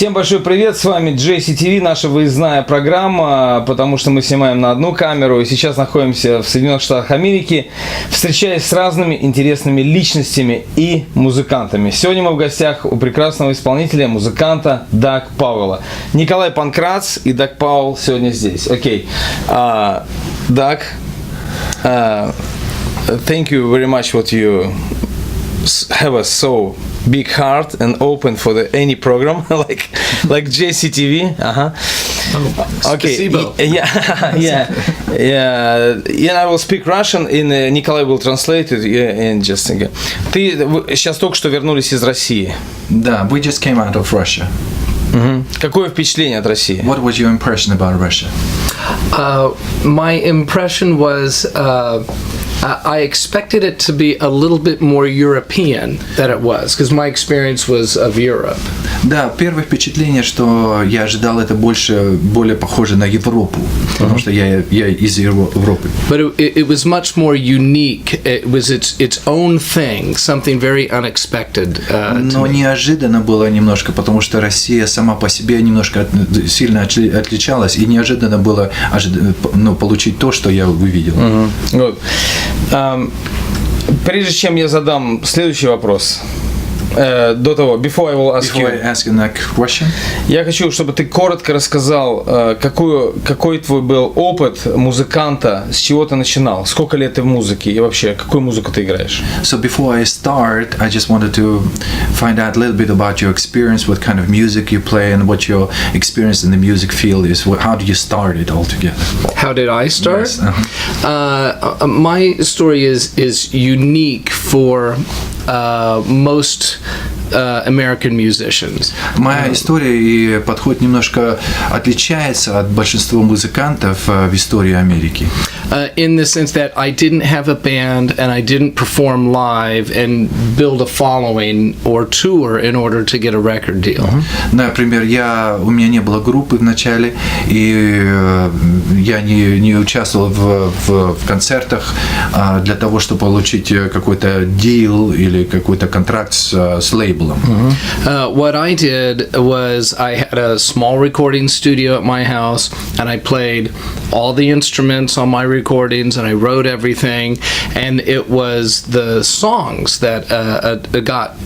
Всем большой привет, с вами Jctv, наша выездная программа, потому что мы снимаем на одну камеру и сейчас находимся в Соединенных Штатах Америки, встречаясь с разными интересными личностями и музыкантами. Сегодня мы в гостях у прекрасного исполнителя, музыканта Даг Пауэлла. Николай Панкрац и Даг Пауэлл сегодня здесь. Окей. Даг, thank you very much what you have a so big heart and open for any program like Jctv. Okay. Yeah. I will speak Russian, and Nikolai will translate it. And just ты сейчас только что вернулись из России. Да, we just came out of Russia. Какое впечатление от России? What was your impression about Russia? My impression was I expected it to be a little bit more European than it was, because my experience was of Europe. Да, первое впечатление, что я ожидал, это более похоже на Европу, потому что я из Европы. But it was much more unique. It was its own thing, something very unexpected. Но неожиданно было немножко, потому что Россия сама по себе немножко сильно отличалась, и неожиданно было получить то, что я увидел. Прежде чем я задам следующий вопрос, до того, before I will ask you, я хочу, чтобы ты коротко рассказал, какой твой был опыт музыканта, с чего ты начинал, сколько лет ты в музыке и вообще, какую музыку ты играешь? So before I start, I just wanted to find out a little bit about your experience, what kind of music you play, and what your experience in the music field is. How did you start it all together? How did I start? Yes, my story is unique for most American musicians. Моя история и подход немножко отличается от большинства музыкантов в истории Америки. In the sense that I didn't have a band and I didn't perform live and build a following or tour in order to get a record deal. Например, у меня не было группы в начале, и я не участвовал в концертах для того, чтобы получить какой-то deal или какой-то контракт с лейблом. What I did was I had a small recording studio at my house, and I played all the instruments on my recordings, and I wrote everything, and it was the songs that got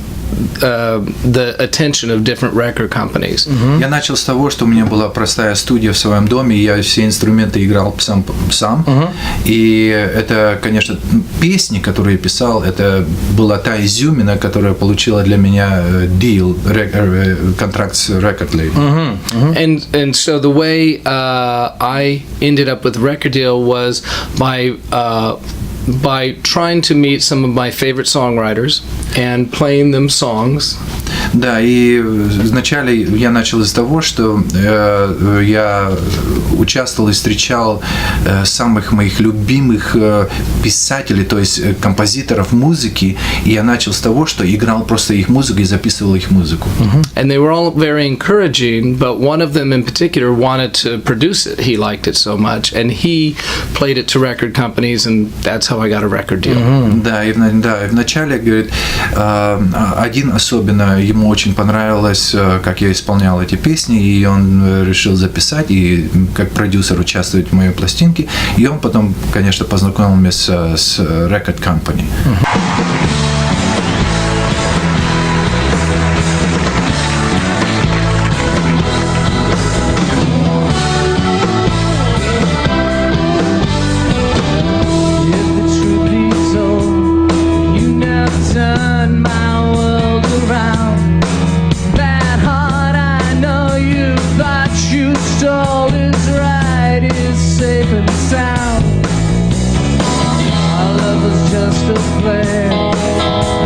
the attention of different record companies. Я начал с того, что у меня была простая студия в своем доме, и я все инструменты играл сам. И это, конечно, песни, которые я писал, это была та изюмина, которая получила для меня deal, контракт с record label. And so the way I ended up with a record deal was by trying to meet some of my favorite songwriters and playing them songs. Да, и вначале я начал с того, что я участвовал и встречал самых моих любимых писателей, то есть композиторов музыки, и я начал с того, что играл просто их музыку и записывал их музыку. And they were all very encouraging, but one of them in particular wanted to produce it. He liked it so much, and he played it to record companies, and that's how I got a record deal. Да, и вначале, говорит, один особенно, ему очень понравилось, как я исполнял эти песни, и он решил записать и как продюсер участвовать в моей пластинке, и он потом, конечно, познакомил меня с record company. Just a flare.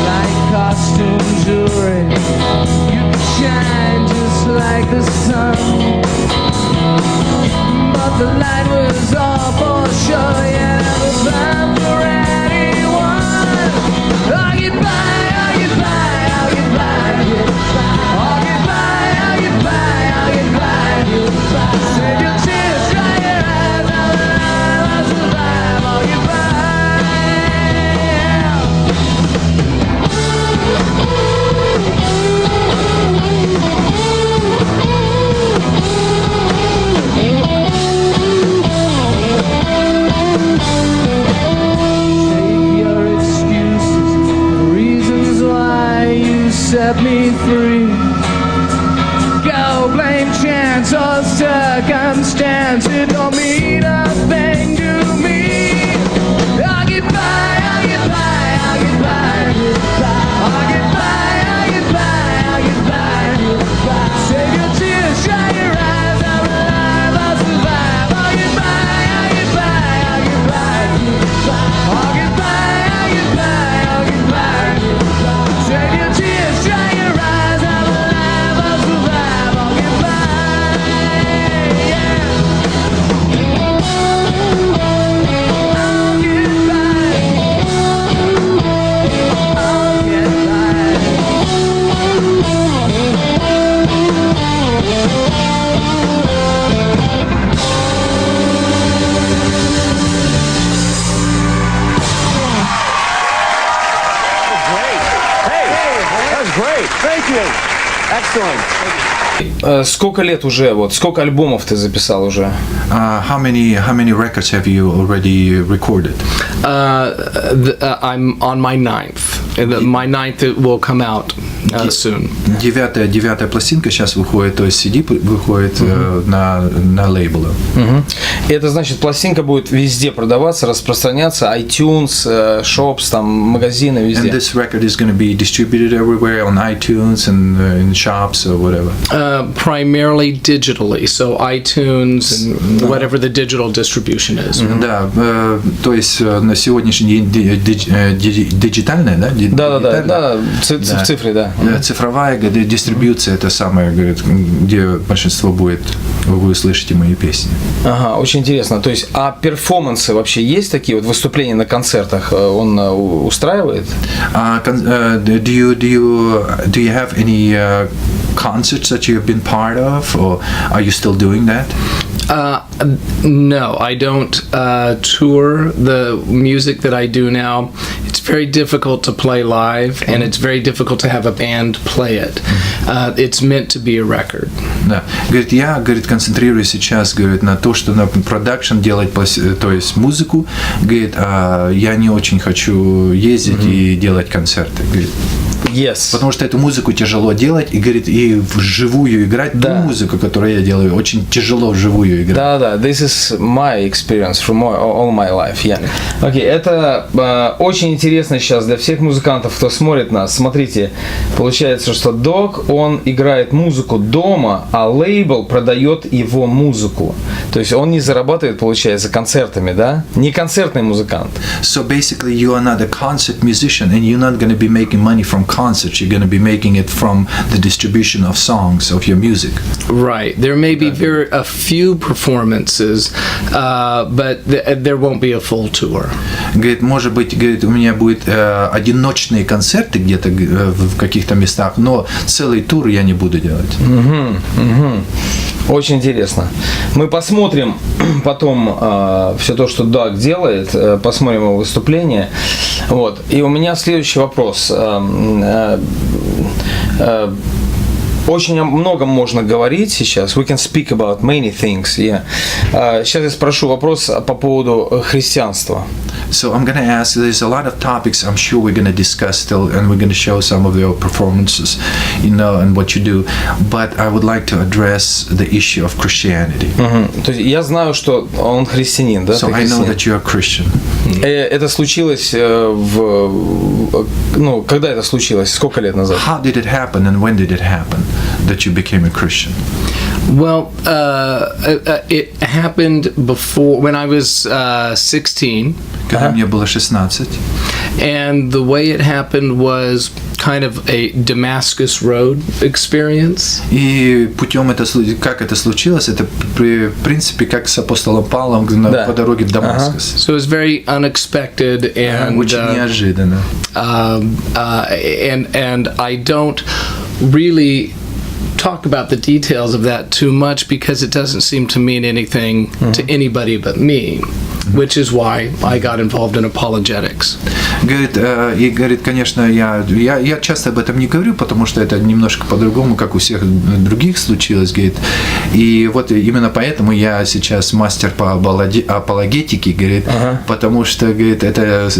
like costume jewelry. You can shine just like the sun, but the light was all for show. You never found for anyone. Occupy, occupy, occupy, occupy, occupy, occupy, occupy. Save your tears, dry your eyes, I'm alive, I'll survive. Occupy. Set me free. Go blame chance or circumstance. It don't mean a thing to me. Occupy, occupy, occupy, occupy, occupy, occupy, occupy. Save your tears, dry your eyes. I'm alive, I'll survive. Occupy, occupy, occupy, occupy, occupy, occupy, occupy. Save your tears, dry your eyes. I'm alive, I'll survive. Occupy, yeah. Сколько лет уже, вот, сколько альбомов ты записал уже? How many records have you already recorded? I'm on my ninth. My ninth will come out soon. Девятая пластинка сейчас выходит, то есть CD выходит на лейблы. И это значит, пластинка будет везде продаваться, распространяться, iTunes, shops, там, магазины, везде. And this record is going to be distributed everywhere on iTunes and in shops or whatever. Primarily digitally, so iTunes and whatever the digital distribution is. Да, то есть на сегодняшний день диджитальная, да? Да, в цифре, да. Цифровая дистрибьюция, это самое, говорит, где большинство будет, вы услышите мои песни. Ага, очень интересно. То есть, а перформансы вообще есть такие вот выступления на концертах? Он устраивает? Do you have any concerts that you have been part of, or are you still doing that? No, I don't tour the music that I do now. It's very difficult to play live, and it's very difficult to have a band play it. It's meant to be a record. Да. Говорит, я, говорит, концентрируюсь сейчас, говорит, на то, что на продакшн делать, то есть музыку. Говорит, я не очень хочу ездить и делать концерты. Говорит, Yes. потому что эту музыку тяжело делать, и, говорит, и вживую играть ту музыку, которую я делаю, очень тяжело вживую играть. Да, this is my experience from all my life, yeah. Окей, это очень интересно сейчас для всех музыкантов, кто смотрит нас. Смотрите, получается, что Dog, он играет музыку дома, а лейбл продает его музыку. То есть он не зарабатывает, получается, концертами, да? Не концертный музыкант. So basically you are not a concert musician, and you're not going to be making money from concerts. You're going to be making it from the distribution of songs, of your music. Right. There may be a few performances, but there won't be a full tour. Говорит, может быть, говорит, у меня будет одиночные концерты где-то в каких-то местах, но целый тур я не буду делать. Очень интересно. Мы посмотрим потом все то, что Даг делает, посмотрим его выступление. Вот. И у меня следующий вопрос. Очень о многом можно говорить сейчас. We can speak about many things. Yeah. Сейчас я спрошу вопрос по поводу христианства. So I'm going to ask, there's a lot of topics I'm sure we're going to discuss still, and we're going to show some of your performances, you know, and what you do. But I would like to address the issue of Christianity. То есть я знаю, что он христианин, да? So I know that you are Christian. Это случилось когда это случилось? Сколько лет назад? How did it happen and when did it happen? that you became a Christian? Well, it happened before when I was 16, Когда мне было 16, and the way it happened was kind of a Damascus Road experience. и путем как это случилось, это в принципе как с апостолом Павлом Да. по дороге в Дамаскус. So it was very unexpected, and Очень неожиданно. and I don't really talk about the details of that too much because it doesn't seem to mean anything to anybody but me, which is why I got involved in apologetics. Говорит, конечно, я часто об этом не говорю, потому что это немножко по-другому, как у всех других случилось, говорит. И вот именно поэтому я сейчас мастер по апологетике, говорит, потому что, говорит, это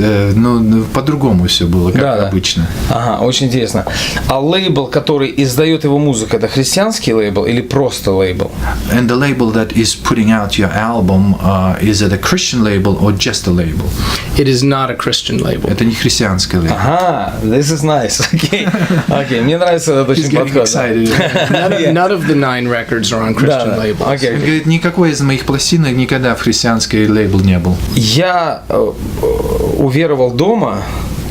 по-другому все было, как обычно. Ага, очень интересно. А лейбл, который издает его музыку, это христианский лейбл или просто лейбл? And the label that is putting out your album, is it a Christian label or just a label? It is not a Christian label. Это не христианский лейбл. Ага, this is nice. Окей, мне нравится этот очень подход. None of the 9 records are on Christian labels. Окей. Говорит, никакой из моих пластинок никогда в христианский лейбл не был. Я уверовал дома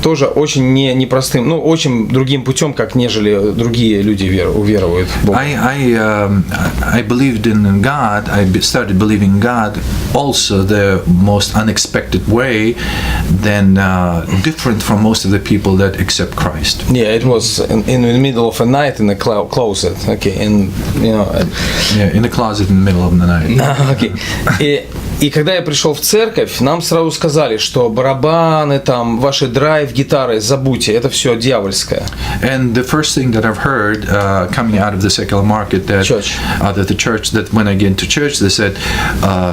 тоже очень непростым, очень другим путем, как нежели другие люди уверовывают в Бога. I believed in God. I started believing in God also the most unexpected way, than different from most of the people that accept Christ. Yeah, it was in the middle of a night in a closet. Okay, and in the closet in the middle of the night. Okay. И когда я пришел в церковь, нам сразу сказали, что барабаны, там, ваши драйв, гитары, забудьте, это все дьявольское. And the first thing that I've heard coming out of the secular market, that the church, that when I get into church, they said,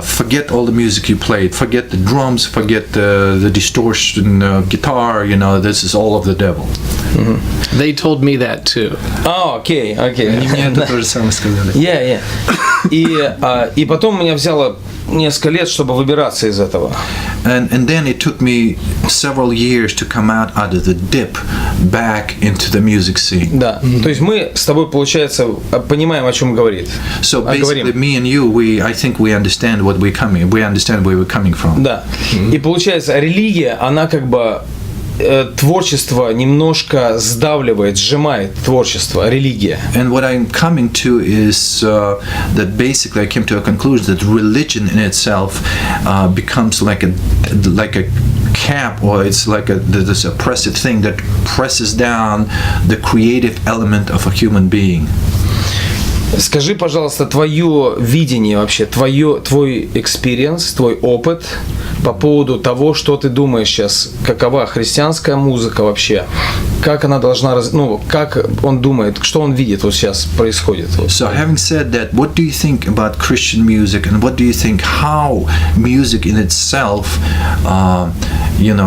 forget all the music you played, forget the drums, forget the distortion guitar, this is all of the devil. They told me that too. Окей. Они мне это тоже самое сказали. И потом меня взяло несколько лет, чтобы выбираться из этого. And then it took me several years to come out of the dip back into the music scene. Да. То есть мы с тобой, получается, понимаем, о чем говорит. So basically, me and you, I think we understand we understand where we're coming from. Да. И получается, религия, она как бы творчество немножко сдавливает, сжимает творчество, религия. And what I'm coming to is that basically I came to a conclusion that religion in itself becomes like a cap, or it's like this oppressive thing that presses down the creative element of a human being. Скажи, пожалуйста, твое видение вообще, твой experience, твой опыт по поводу того, что ты думаешь сейчас, какова христианская музыка вообще, как она должна, как он думает, что он видит вот сейчас происходит. So having said that, what do you think about Christian music, and what do you think how music in itself,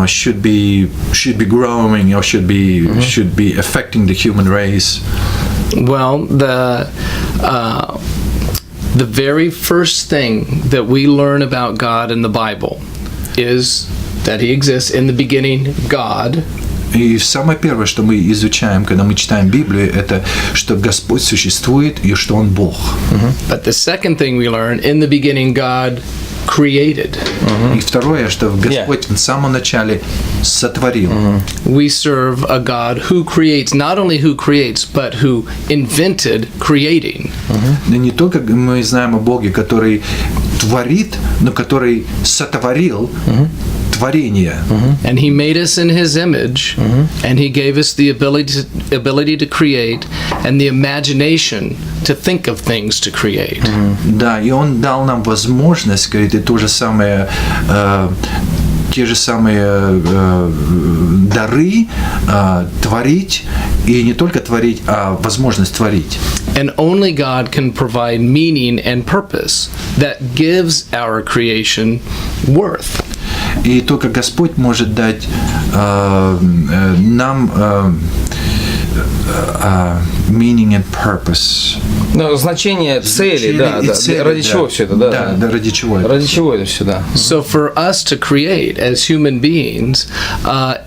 should be growing, or should be affecting the human race? Well, the very first thing that we learn about God in the Bible is that He exists. In the beginning, God. И самое первое, что мы изучаем, когда мы читаем Библию, это что Господь существует и что Он Бог. But the second thing we learn, in the beginning, God created. И второе, что Господь в самом начале сотворил. We serve a God who creates, not only who creates, but who invented creating. И не только мы знаем о Боге, который творит, но который сотворил творение. And He made us in His image, and He gave us the ability to create and the imagination to think of things to create. Да, и Он дал нам возможность, говорит, и те же самые дары творить, и не только творить, а возможность творить. And only God can provide meaning and purpose that gives our creation worth. И только Господь может дать нам meaning and purpose. Ну, значение цели, да, и да. цели, Ради да. чего все это, да? Да, ради чего это. Ради чего это все, да. So for us to create as human beings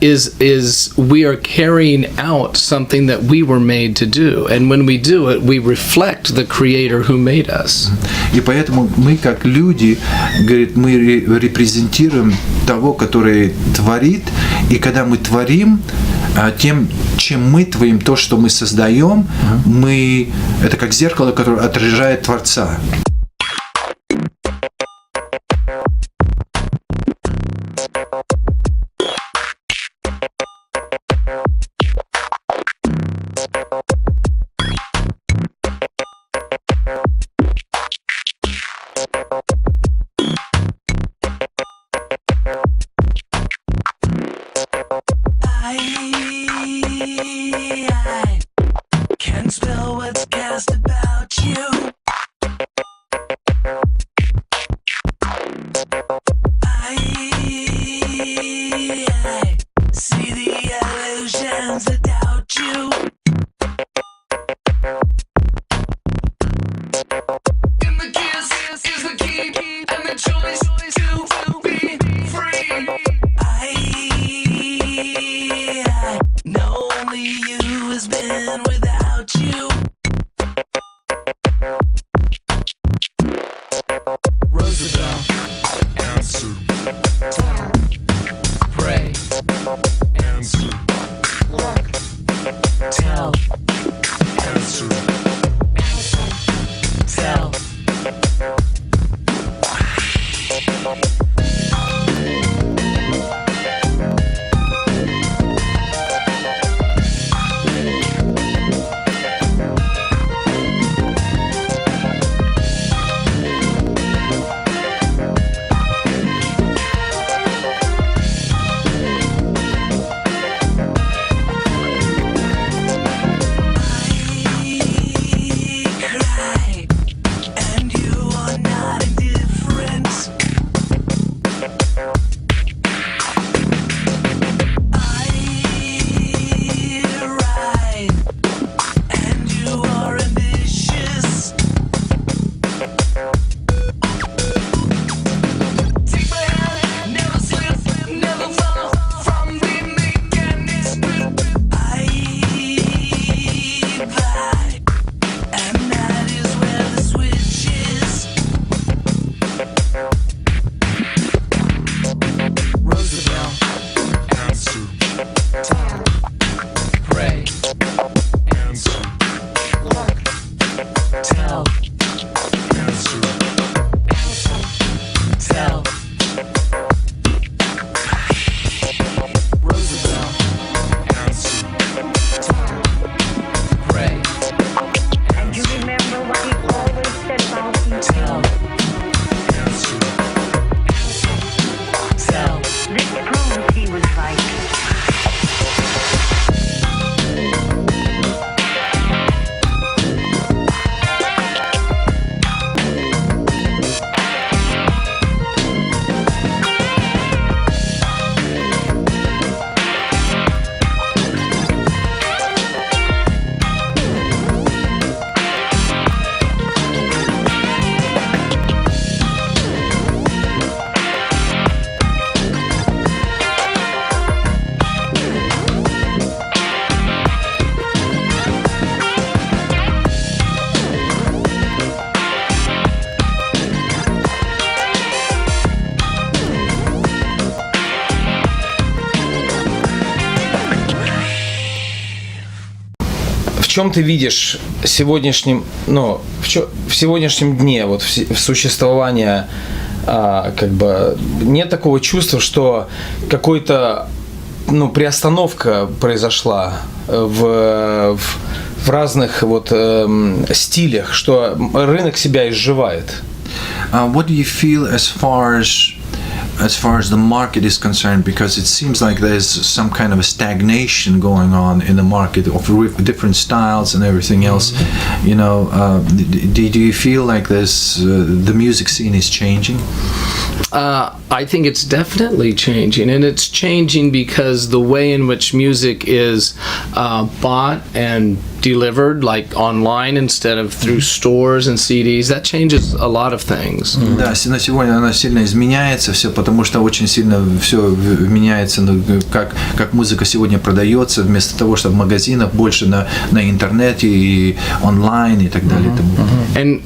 is we are carrying out something that we were made to do, and when we do it, we reflect the Creator who made us. И поэтому мы, как люди, говорит, мы репрезентируем того, который творит, и когда мы творим, тем, чем мы творим, то, что мы создаем, мы это как зеркало, которое отражает Творца. I can't spell what's cast about you. I see the illusions that doubt you. And the kiss is the key, and the choice to be free. I know only you has been without you. Roosevelt, answer. Pray, answer. Look, tell, answer. Tell. Cry, and you are not indifferent. I ride, and you are ambitious. Take my hand, never slip, never fall from the mechanism. I buy. And that is where the switch is. Roosevelt, answer. Pray, answer. Look, tell, answer. Tell. Roosevelt, answer. Pray. And you remember what he always said about you. Tell. Answer. Tell. This proves he was right. В чем ты видишь сегодняшнем, ну, в сегодняшнем дне, вот в существовании, как бы нет такого чувства, что какой-то, ну, приостановка произошла в разных вот стилях, что рынок себя изживает? What do you feel as far as as far as the market is concerned, because it seems like there's some kind of a stagnation going on in the market of different styles and everything else. You know, do you feel like the music scene is changing? I think it's definitely changing, and it's changing because the way in which music is bought and delivered, like online instead of through stores and CDs, that changes a lot of things. Да, на сегодня она сильно изменяется все, потому что очень сильно все меняется, как музыка сегодня продается, вместо того, что в магазинах, больше на интернете и онлайн и так далее. And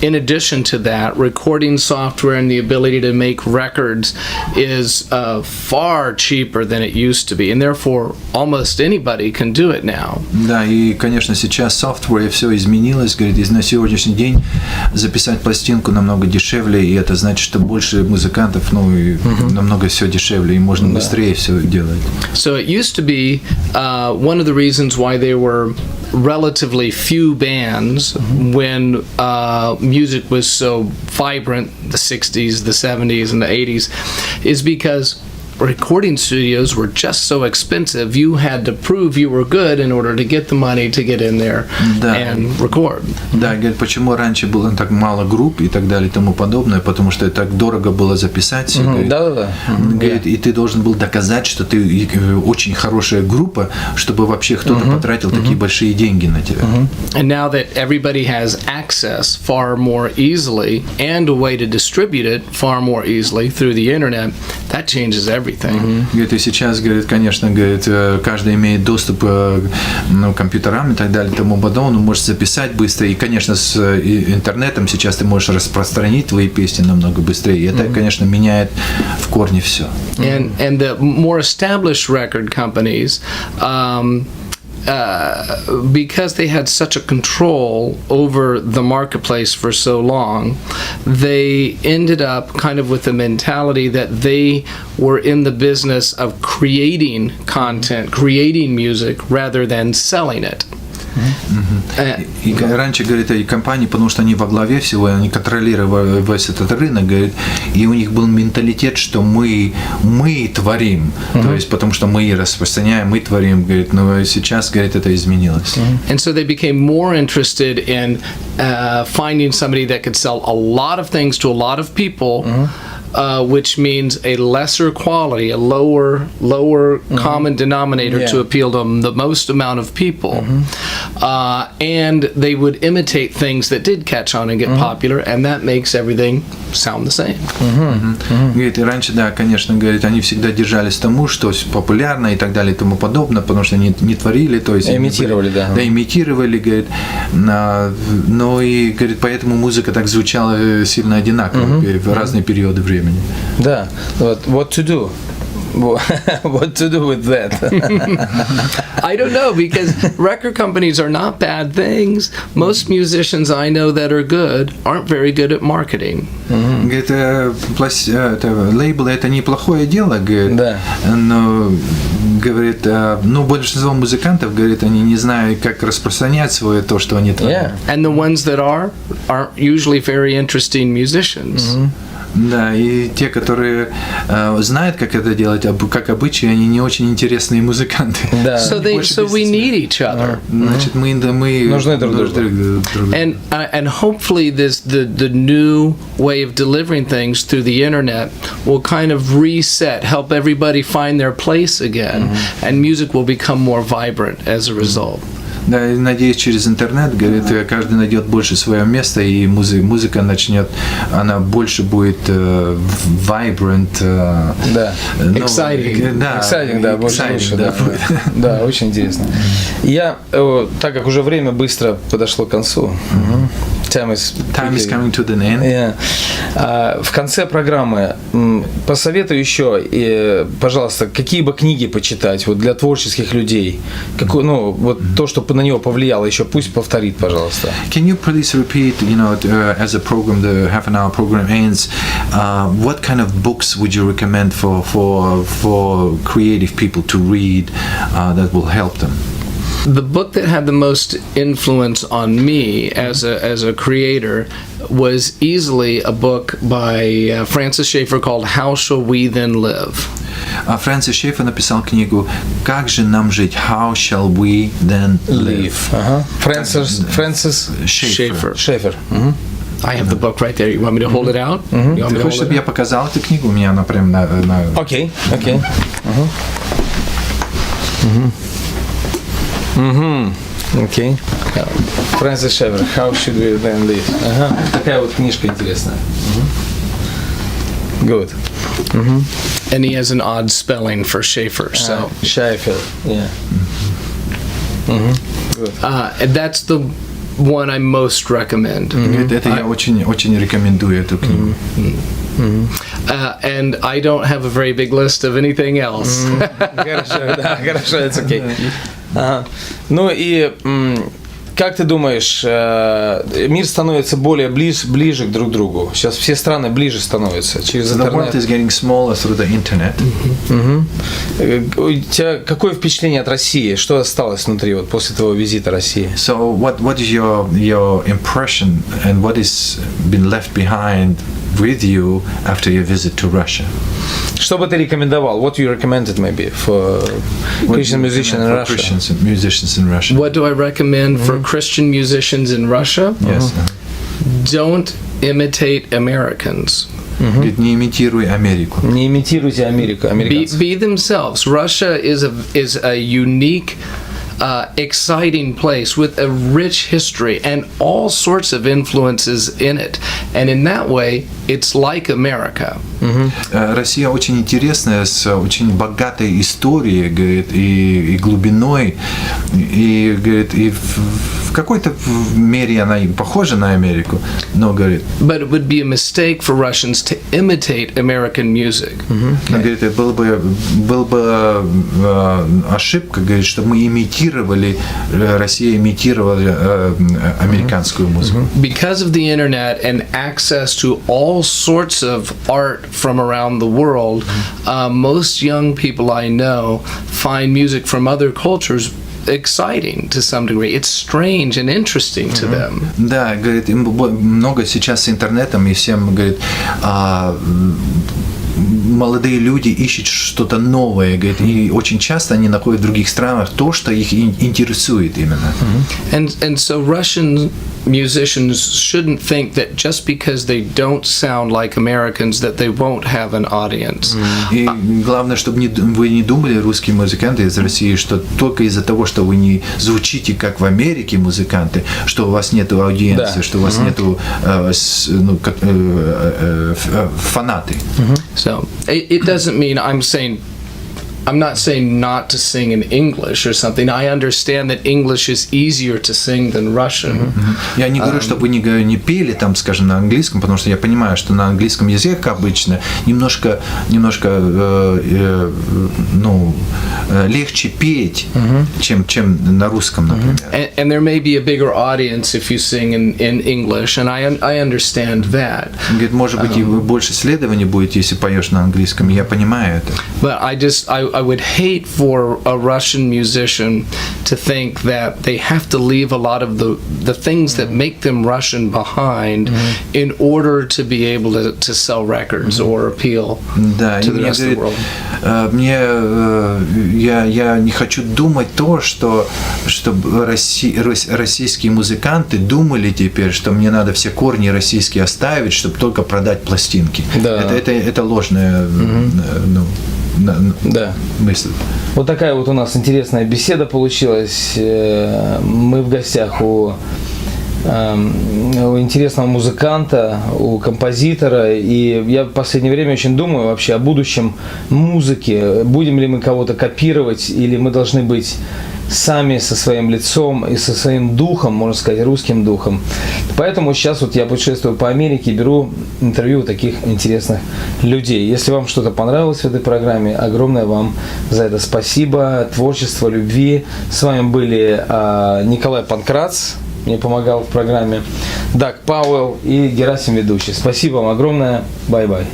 in addition to that, recording software and the ability to make records is far cheaper than it used to be, and therefore almost anybody can do it now. Да, и, конечно, сейчас софтвер все изменилось, говорит, и на сегодняшний день записать пластинку намного дешевле, и это значит, что больше музыкантов, ну, и намного все дешевле, и можно быстрее все делать. So it used to be one of the reasons why there were relatively few bands when music was so vibrant, the 60s, the 70s, and the 80s, is because recording studios were just so expensive. You had to prove you were good in order to get the money to get in there and record. Да, говорит, почему раньше было так мало групп и так далее и тому подобное, потому что так дорого было записать. Говорит, и ты должен был доказать, что ты очень хорошая группа, чтобы вообще кто-то потратил такие большие деньги на тебя. And now that everybody has access far more easily and a way to distribute it far more easily through the internet, that changes everything. Говорит, и сейчас, говорит, конечно, говорит, каждый имеет доступ к компьютерам и так далее, тому подобное, он может записать быстро, и, конечно, с интернетом сейчас ты можешь распространить твои песни намного быстрее, и это, конечно, меняет в корне все. And the more established record companies, because they had such a control over the marketplace for so long, they ended up kind of with the mentality that they were in the business of creating content, creating music, rather than selling it. И раньше, говорит, и компании, потому что они во главе всего, они контролировали весь этот рынок, говорит, и у них был менталитет, что мы творим, то есть потому что мы распространяем, мы творим, говорит, но сейчас, говорит, это изменилось. And so they became more interested in finding somebody that could sell a lot of things to a lot of people. Which means a lesser quality, a lower common denominator to appeal to the most amount of people. And they would imitate things that did catch on and get popular, and that makes everything sound the same. Говорит, и раньше, да, конечно, говорит, они всегда держались тому, что популярно и так далее и тому подобное, потому что они не творили, то есть... Имитировали, да. Да, имитировали, говорит, но и, говорит, поэтому музыка так звучала сильно одинаково в разные периоды времени. Да, what to do? What to do with that? I don't know, because record companies are not bad things. Most musicians I know that are good aren't very good at marketing. Говорит, лейблы это неплохое дело, говорит, но, говорит, ну, большинство музыкантов, говорит, они не знают, как распространять свое то, что они творят. And the ones that aren't usually very interesting musicians. Да, и те, которые знают, как это делать, как обычаи, они не очень интересные музыканты. Да. So we need each other. Значит, мы нужны друг другу. And hopefully the new way of delivering things through the internet will kind of reset, help everybody find their place again, and music will become more vibrant as a result. Да, и надеюсь, через интернет, говорит, каждый найдет больше свое место, и музыка начнет, она больше будет vibrant, да, exciting, да, больше, да, да, очень интересно. Я, так как уже время быстро подошло к концу, time is coming to the end. В конце программы посоветую еще, пожалуйста, какие бы книги почитать вот для творческих людей, ну вот то, что на него повлияло, еще пусть повторит, пожалуйста. Can you please repeat, as a program, the half-an-hour program ends, what kind of books would you recommend for creative people to read that will help them? The book that had the most influence on me as a creator was easily a book by Francis Schaeffer called How Shall We Then Live? А Фрэнсис Шефер написал книгу «Как же нам жить? How shall we then live?» Ага. Фрэнсис Schaeffer. Шефер. I have the book right there. You want me to hold it out? You want me Ты to хочешь, hold чтобы it я показал эту книгу? У меня она прям на... Окей. Окей. Фрэнсис Шефер. How should we then live? Ага. Такая вот книжка интересная. Good. And he has an odd spelling for Schaeffer. So Шефер. Yeah. and that's the one I most recommend. Говорит, это я очень, очень рекомендую эту книгу. And I don't have a very big list of anything else. Хорошо, да, хорошо, это окей. Ага. Ну и как ты думаешь, мир становится более ближе друг к другу? Сейчас все страны ближе становятся через The world интернет. is getting smaller through the internet. У тебя какое впечатление от России? Что осталось внутри вот после твоего визита России? So what is your impression and what is been left behind with you after your visit to Russia? Что бы ты рекомендовал? What you recommended maybe for Christian musicians in For Russia? Christians and musicians in Russia. What do I recommend for Christian musicians in Russia? Yes. Don't imitate Americans. Говорит, не имитируй Америку. Не имитируйте Америку, американцев. Be themselves. Russia is a unique, exciting place with a rich history and all sorts of influences in it. And in that way, it's like America. Россия очень интересная, с очень богатой историей, говорит, и глубиной, и говорит, и в какой-то мере она и похожа на Америку, но говорит. But it would be a mistake for Russians to imitate American music. Но, говорит, это был бы ошибка, говорит, что мы имитировали, Россия имитировала американскую музыку. Because of the internet and access to all sorts of art from around the world, most young people I know find music from other cultures exciting to some degree. It's strange and interesting to them. Да, говорит, им много сейчас с интернетом, и всем, говорит, молодые люди ищут что-то новое, говорит, и очень часто они находят в других странах то, что их интересует именно. And so Russian musicians shouldn't think that just because they don't sound like Americans that they won't have an audience. И главное, чтобы вы не думали, русские музыканты из России, что только из-за того, что вы не звучите как в Америке музыканты, что у вас нет аудиенции, Да. что у вас нету фанаты. So it doesn't mean I'm not saying not to sing in English or something. I understand that English is easier to sing than Russian. Я не говорю, что вы не пели там, скажем, на английском, потому что я понимаю, что на английском языке, как обычно, немножко легче петь, чем на русском, например. And there may be a bigger audience if you sing in English, and I understand that. Говорит, может быть, и вы больше исследований будете, если поешь на английском, я понимаю это. But I would hate for a Russian musician to think that they have to leave a lot of the things that make them Russian behind in order to be able to sell records or appeal Да, to и the мне rest of the говорит, world. я не хочу думать то, что российские музыканты думали теперь, что мне надо все корни российские оставить, чтобы только продать пластинки. Да. Это ложная Да. мысль. Вот такая вот у нас интересная беседа получилась. Мы в гостях у интересного музыканта, у композитора, и я в последнее время очень думаю вообще о будущем музыки. Будем ли мы кого-то копировать, или мы должны быть сами со своим лицом и со своим духом, можно сказать, русским духом. Поэтому сейчас вот я путешествую по Америке, беру интервью у таких интересных людей. Если вам что-то понравилось в этой программе, огромное вам за это спасибо, творчество, любви. С вами были Николай Панкрац, мне помогал в программе, Даг Пауэлл и Герасим ведущий. Спасибо вам огромное. Бай-бай.